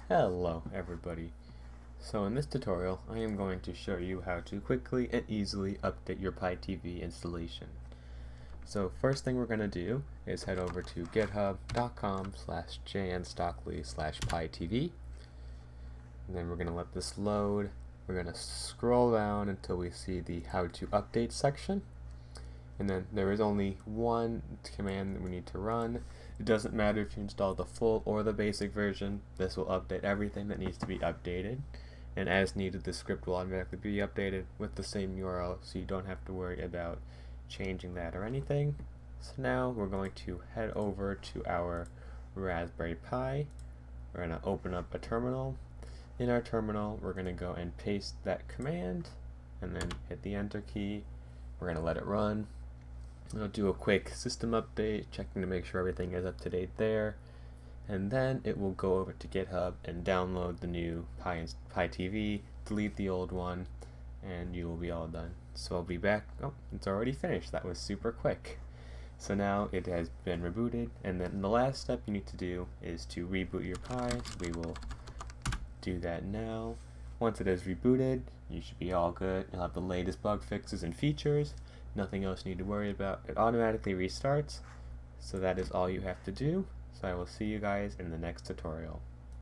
Hello everybody. So in this tutorial I am going to show you how to quickly and easily update your PiTV installation. So first thing we're going to do is head over to github.com/jnstockley/PiTV, and then we're going to let this load. We're going to scroll down until we see the how to update section, and then there is only one command that we need to run. It doesn't matter if you install the full or the basic version. This will update everything that needs to be updated, and as needed the script will automatically be updated with the same URL, so you don't have to worry about changing that or anything. So now we're going to head over to our Raspberry Pi. We're going to open up a terminal. In our terminal we're going to go and paste that command and then hit the enter key. We're going to let it run. I'll do a quick system update, checking to make sure everything is up to date there, and then it will go over to GitHub and download the new PiTV, delete the old one, and you will be all done. So I'll be back. Oh, it's already finished. That was super quick. So now it has been rebooted, and then the last step you need to do is to reboot your Pi. So we will do that now. Once it is rebooted, you should be all good. You'll have the latest bug fixes and features. Nothing else you need to worry about. It automatically restarts, so that is all you have to do. So I will see you guys in the next tutorial.